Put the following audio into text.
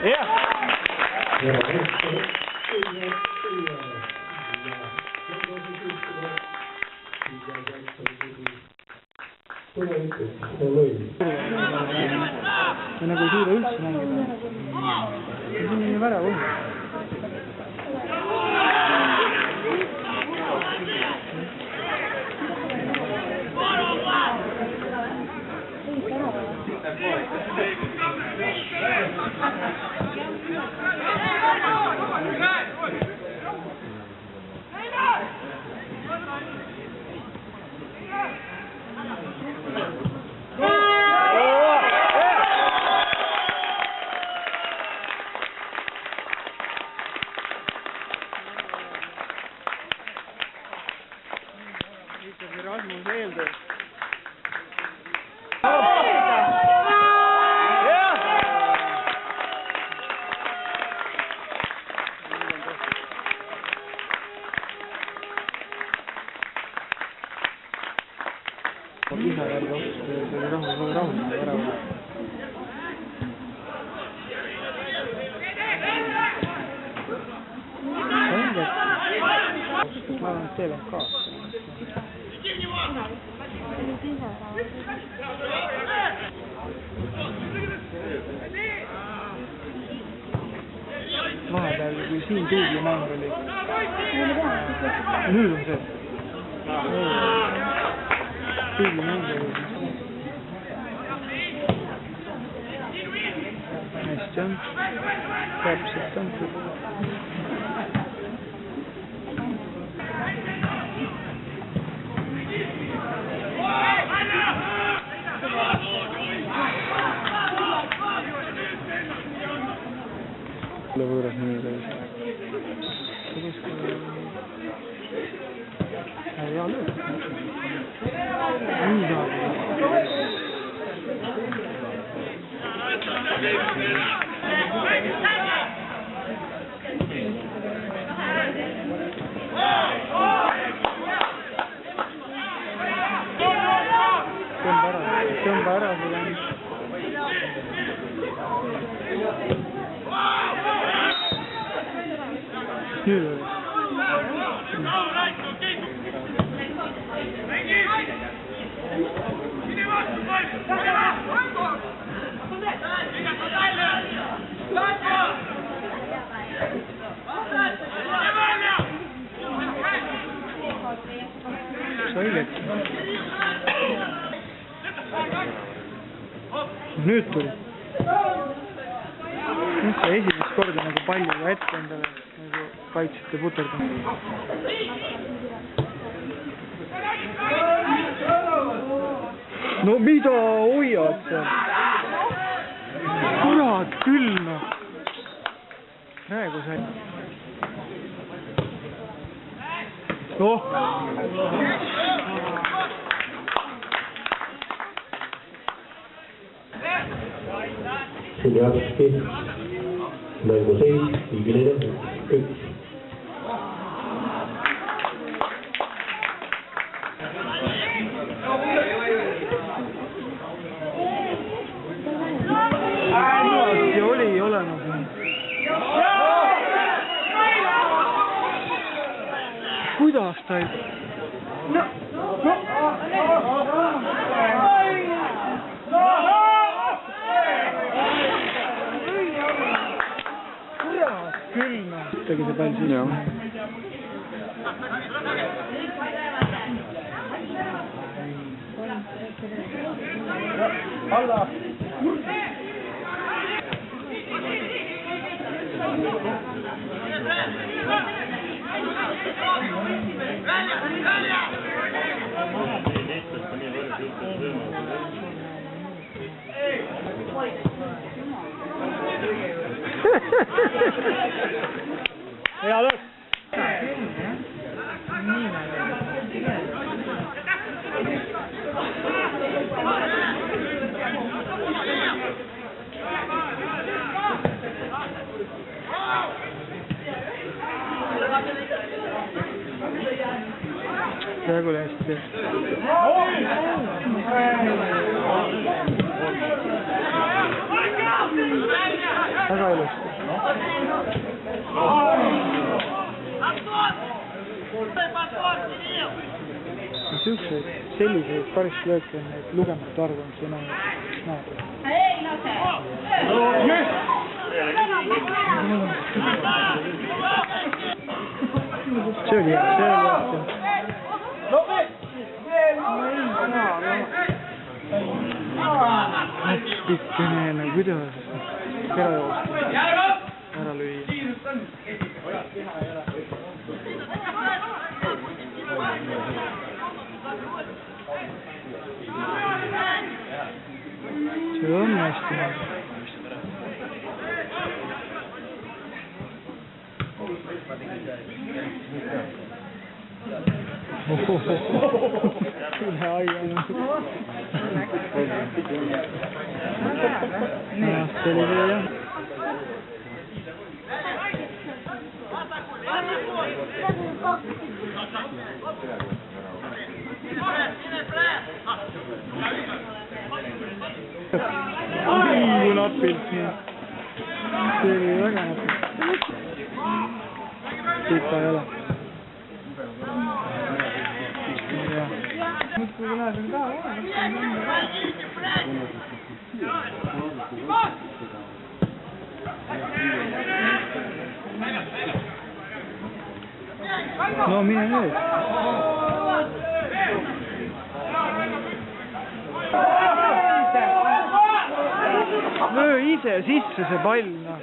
jah. ja nagu ei suuda üldse mängida. See on nii värav õhu. Rasmus eeldab. Lisajärgi otsustada, et oli rahul värava. Ma arvan, et teeb ka. Vahepeal, kui siin tuublimäng oli. Nüüd on see. Tuublimäng oli. Nice jump. Täpselt jump. Selle võõras nii täis. Hea lööb. Nii saab. Tõmba ära sulle. Nüüd oli. Selgelt. Nüüd tuli. See esimest korda nagu palliga ette endale nagu kaitsete puterdama. No mida hoiad seal? Kurat küll noh. Praegu sai. Oh! Siljaski, mängu 7, viigiline, 1. Ja oli olemas. Kuidas ta ei... Küll noh. Tegi see pall siis. Jah. Alla. Hea lõpp! Praegu oli hästi. Väga oli. uuesti. Siukseid, selliseid karistuslööke on neid lugematu arv, mis ei näe. See oli hea, see oli pikkene, kuidas ära joosta, ära lüüa. See on hästi. Üle aia. See oli see jah. Kui napilt nii. See oli väga napilt. Pika ei ole. Nüüd kui lähed on ka no mine nüüd. Löö ise sisse see pall, noh.